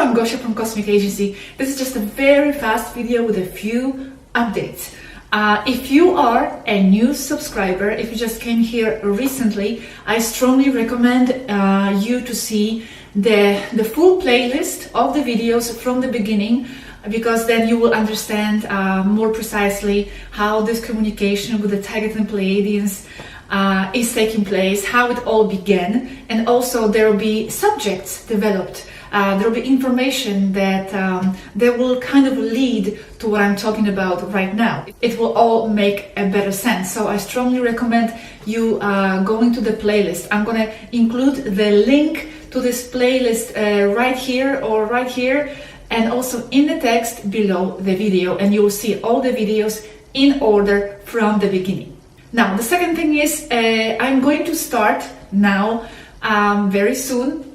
I'm Gosia from Cosmic Agency. This is just a very fast video with a few updates. If you are a new subscriber, if you just came here recently, I strongly recommend you to see the full playlist of the videos from the beginning, because then you will understand more precisely how this communication with the Taggart and Pleiadians is taking place, how it all began, and also there will be subjects developed. There will be information that will kind of lead to what I'm talking about right now. It will all make a better sense. So I strongly recommend you going to the playlist. I'm going to include the link to this playlist right here or right here, and also in the text below the video, and you will see all the videos in order from the beginning. Now, the second thing is I'm going to start now very soon.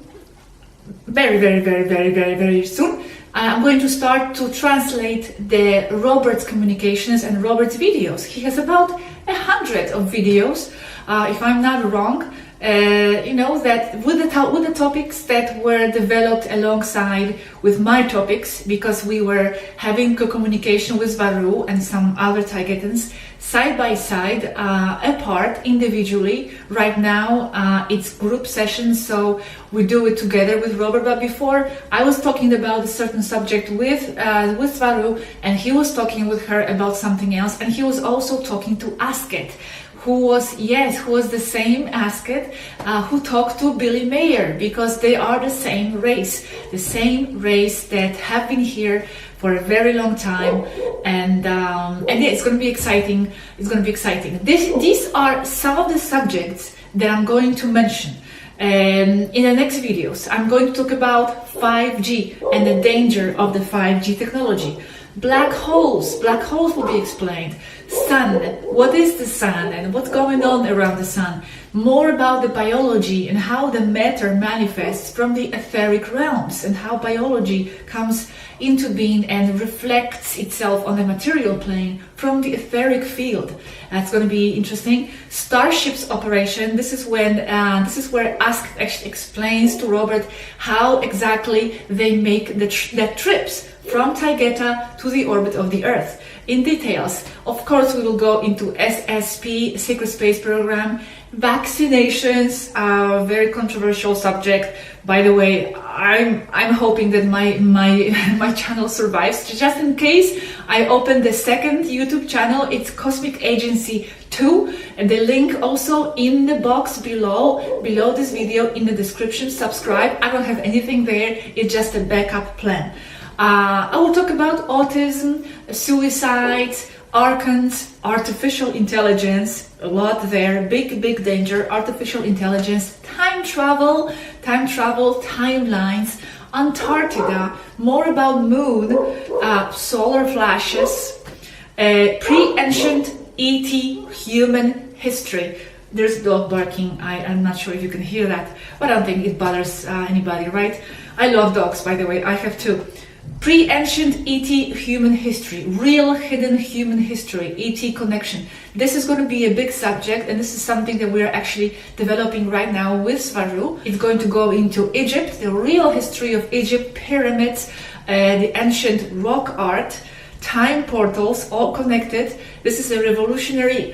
Very soon. I'm going to start to translate the Robert's communications and Robert's videos. He has about 100 of videos, if I'm not wrong. That with the topics that were developed alongside with my topics, because we were having communication with Swaruu and some other Taigetans side by side, apart, individually. Right now it's group sessions, so we do it together with Robert. But before, I was talking about a certain subject with Swaruu, and he was talking with her about something else, and he was also talking to Asket, who was the same Asket who talked to Billy Mayer, because they are the same race that have been here for a very long time, and yeah, it's going to be exciting. It's going to be exciting. These are some of the subjects that I'm going to mention in the next videos. I'm going to talk about 5G and the danger of the 5G technology. Black holes will be explained. Sun, what is the sun and what's going on around the sun? More about the biology and how the matter manifests from the etheric realms, and how biology comes into being and reflects itself on the material plane from the etheric field. That's going to be interesting. Starships operation. This is where Ask actually explains to Robert how exactly they make the trips from Taygeta to the orbit of the Earth in details. Of course, we will go into SSP, Secret Space Program, vaccinations, a very controversial subject. By the way, I'm hoping that my channel survives. Just in case, I open the second YouTube channel. It's Cosmic Agency 2, and the link also in the box below this video in the description. Subscribe. I don't have anything there. It's just a backup plan. I will talk about autism, suicides, archons, artificial intelligence, a lot there, big danger, artificial intelligence, time travel, timelines, Antarctica, more about moon, solar flashes, pre-ancient ET human history. There's a dog barking. I'm not sure if you can hear that, but I don't think it bothers anybody, right? I love dogs, by the way. I have two. Pre-ancient ET human history, real hidden human history, ET connection. This is going to be a big subject, and this is something that we're actually developing right now with Swaruu. It's going to go into Egypt, the real history of Egypt, pyramids, the ancient rock art, time portals, all connected. This is a revolutionary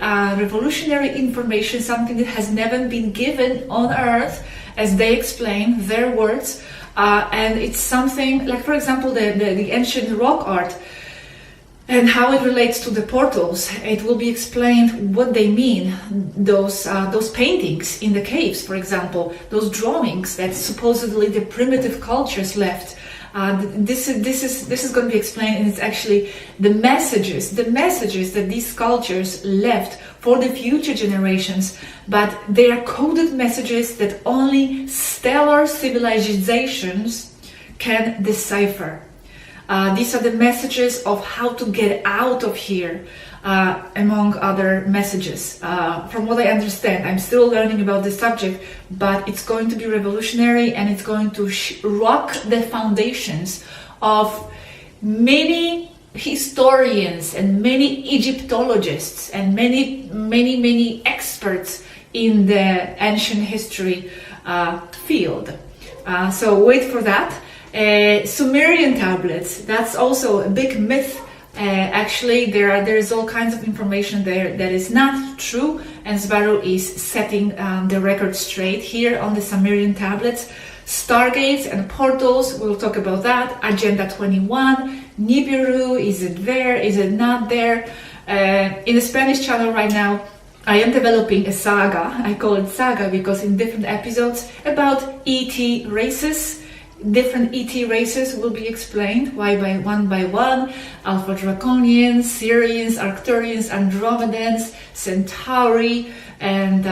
information, something that has never been given on Earth, as they explain, their words. And it's something like, for example, the ancient rock art and how it relates to the portals. It will be explained what they mean. Those paintings in the caves, for example, those drawings that supposedly the primitive cultures left. This is going to be explained, and it's actually the messages that these cultures left for the future generations, but they are coded messages that only stellar civilizations can decipher. These are the messages of how to get out of here, among other messages. From what I understand, I'm still learning about this subject, but it's going to be revolutionary, and it's going to rock the foundations of many historians and many Egyptologists and many experts in the ancient history field. So wait for that. Sumerian tablets, that's also a big myth. Actually, there is all kinds of information there that is not true, and Swaruu is setting the record straight here on the Sumerian tablets. Stargates and portals, we'll talk about that. Agenda 21, Nibiru, is it there, is it not there? In the Spanish channel right now, I am developing a saga. I call it saga because in different episodes about ET races, different ET races will be explained one by one. Alpha Draconians, Sirians, Arcturians, Andromedans, Centauri, and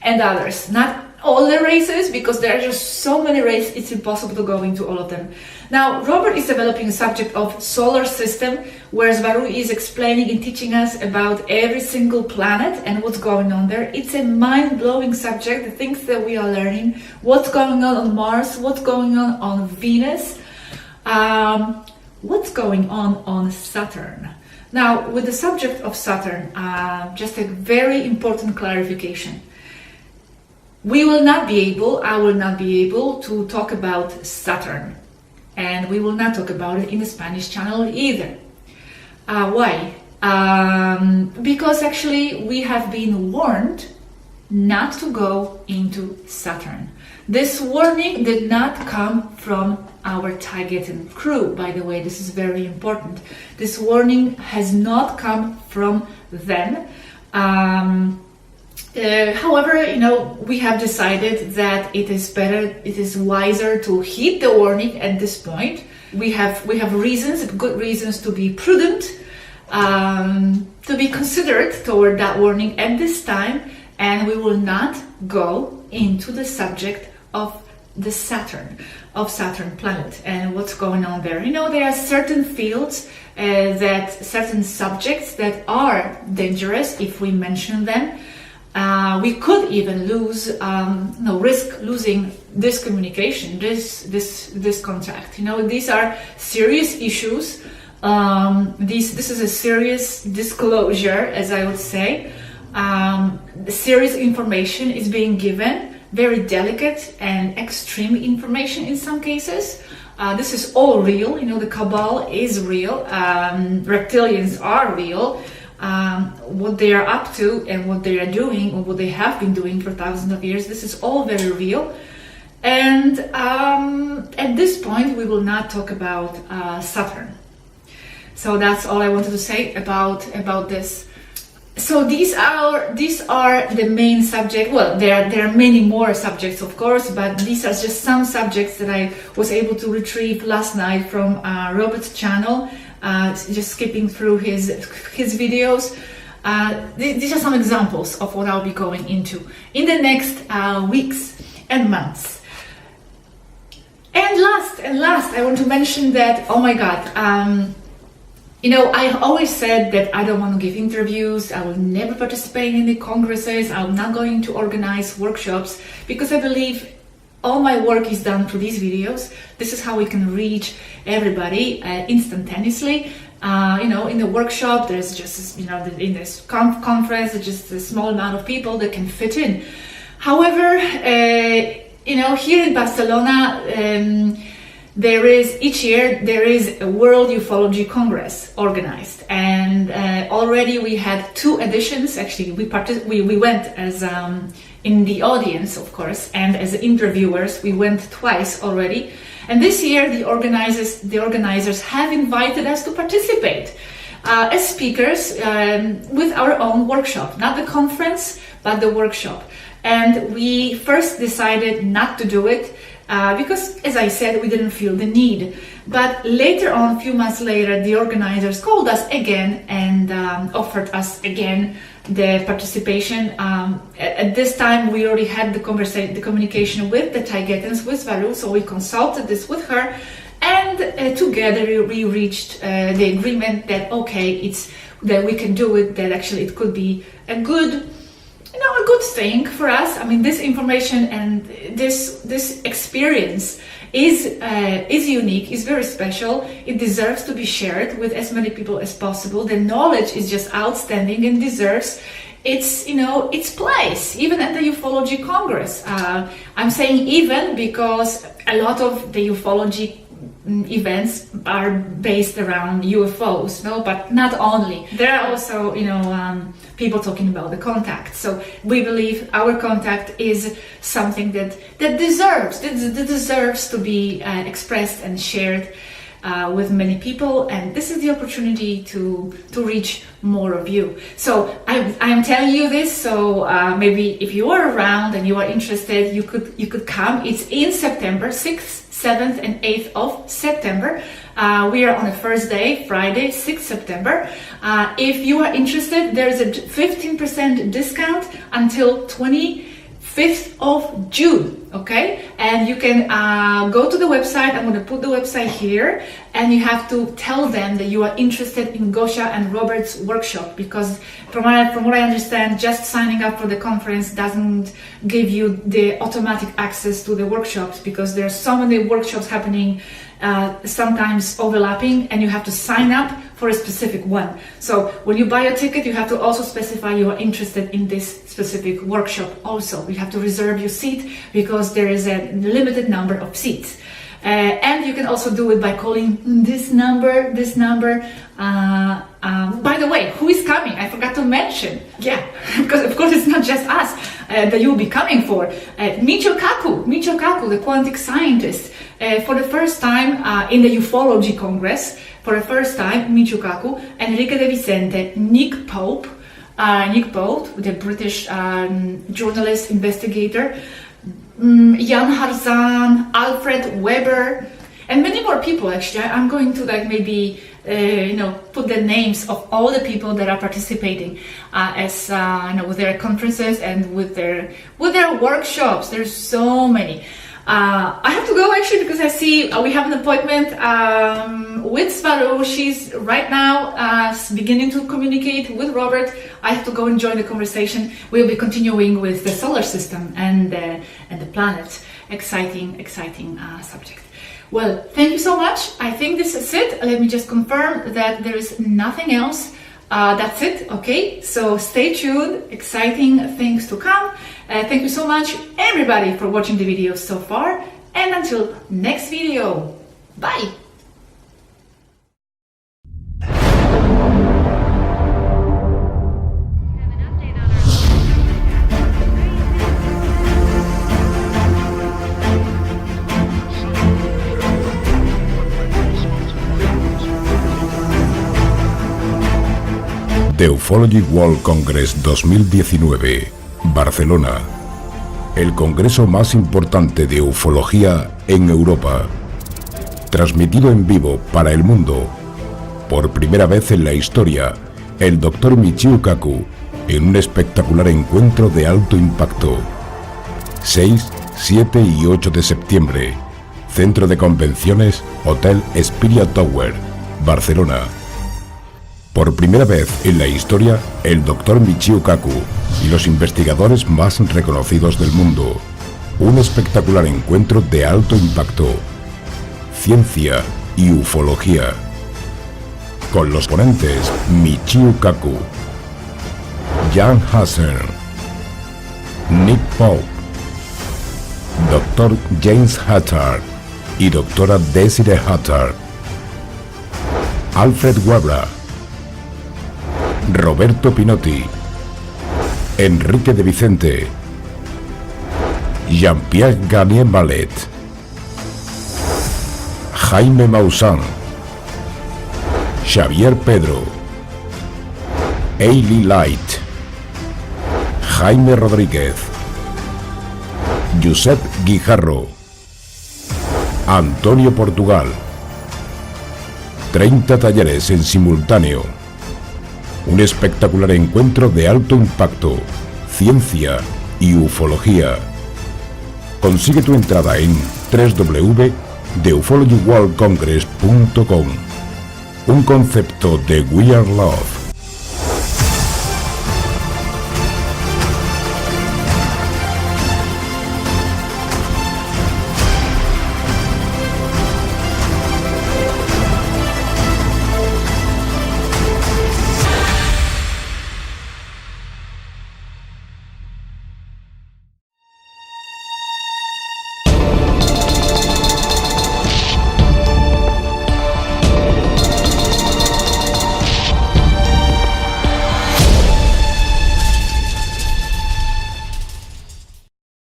others. Not all the races, because there are just so many races, it's impossible to go into all of them. Now, Robert is developing a subject of solar system, where Swaruu is explaining and teaching us about every single planet and what's going on there. It's a mind-blowing subject, the things that we are learning, what's going on Mars, what's going on Venus, what's going on Saturn. Now, with the subject of Saturn, just a very important clarification. I will not be able to talk about Saturn, and we will not talk about it in the Spanish channel either. Why? Because actually we have been warned not to go into Saturn. This warning did not come from our Taigetan crew, by the way. This is very important. This warning has not come from them. However, we have decided that it is wiser to heed the warning at this point. We have reasons, good reasons to be prudent, to be considerate toward that warning at this time, and we will not go into the subject of the Saturn planet and what's going on there. There are certain fields, certain subjects that are dangerous if we mention them. We could even risk losing this communication, this contact. These are serious issues. This is a serious disclosure, as I would say. Serious information is being given, very delicate and extreme information in some cases. This is all real. The cabal is real. Reptilians are real. What they are up to and what they are doing, or what they have been doing for thousands of years, this is all very real. And at this point, we will not talk about Saturn. So that's all I wanted to say about this. So these are the main subjects. Well, there are many more subjects, of course, but these are just some subjects that I was able to retrieve last night from Robert's channel. Just skipping through his videos. These are some examples of what I'll be going into in the next weeks and months. And last, I want to mention that, oh my God, I always said that I don't want to give interviews, I will never participate in the congresses, I'm not going to organize workshops, because I believe all my work is done through these videos. This is how we can reach everybody instantaneously. In the workshop, there's just, in this conference, there's just a small amount of people that can fit in. However, here in Barcelona, each year there is a World Ufology Congress organized, and already we had 2 editions. Actually, we went as in the audience, of course, and as interviewers. We went twice already, and this year the organizers have invited us to participate as speakers with our own workshop, not the conference, but the workshop. And we first decided not to do it because, as I said, we didn't feel the need. But later on, a few months later, the organizers called us again and offered us again the participation. At this time, we already had the communication with the Taigetans, with Swaruu, so we consulted this with her, and together we reached the agreement that that we can do it. That actually it could be a good thing for us. I mean, this information and this experience is unique, is very special. It deserves to be shared with as many people as possible. The knowledge is just outstanding and deserves its place, even at the ufology congress. I'm saying even because a lot of the ufology events are based around UFOs, no, but not only. There are also, people talking about the contact. So we believe our contact is something that deserves to be expressed and shared with many people, and this is the opportunity to reach more of you. So I am telling you this, so maybe if you are around and you are interested, you could come. It's in September, 6th, 7th and 8th of September. We are on the first day, Friday, 6th September. If you are interested, there's a 15% discount until 25th of June, okay? And you can go to the website. I'm going to put the website here, and you have to tell them that you are interested in Gosia and Robert's workshop, because from what I understand, just signing up for the conference doesn't give you the automatic access to the workshops, because there are so many workshops happening, sometimes overlapping, and you have to sign up for a specific one. So when you buy a ticket, you have to also specify you are interested in this specific workshop also. You have to reserve your seat because there is a limited number of seats. And you can also do it by calling this number. By the way, who is coming? I forgot to mention. Yeah, because of course it's not just us that you'll be coming for. Michio Kaku, the quantum scientist. For the first time in the UFOLOGY Congress, for the first time, Michio Kaku, Enrique De Vicente, Nick Pope, the British journalist, investigator, Jan Harzan, Alfred Weber, and many more people. Actually, I'm going to maybe put the names of all the people that are participating as with their conferences and with their workshops. There's so many. I have to go actually because I see we have an appointment with Swaruu. She's right now beginning to communicate with Robert. I have to go and join the conversation. We'll be continuing with the solar system and the planets. Exciting subject. Well, thank you so much. I think this is it. Let me just confirm that there is nothing else. That's it. Okay, so stay tuned. Exciting things to come. Thank you so much, everybody, for watching the video so far. And until next video, bye. The Ufology World Congress 2019, Barcelona. El congreso más importante de ufología en Europa. Transmitido en vivo para el mundo. Por primera vez en la historia, el Dr. Michio Kaku en un espectacular encuentro de alto impacto. 6, 7 y 8 de septiembre. Centro de Convenciones, Hotel Spiria Tower, Barcelona. Por primera vez en la historia, el Dr. Michio Kaku y los investigadores más reconocidos del mundo. Un espectacular encuentro de alto impacto. Ciencia y ufología. Con los ponentes Michio Kaku, Jan Hazen, Nick Pope, Dr. James Hattard y Dra. Desiree Hattard, Alfred Weber, Roberto Pinotti, Enrique De Vicente, Jean-Pierre Garnier-Mallet, Jaime Maussan, Xavier Pedro, Eili Light, Jaime Rodríguez, Josep Guijarro, Antonio Portugal. 30 talleres en simultáneo. Un espectacular encuentro de alto impacto, ciencia y ufología. Consigue tu entrada en www.theufologywworldcongress.com. Un concepto de We Are Love.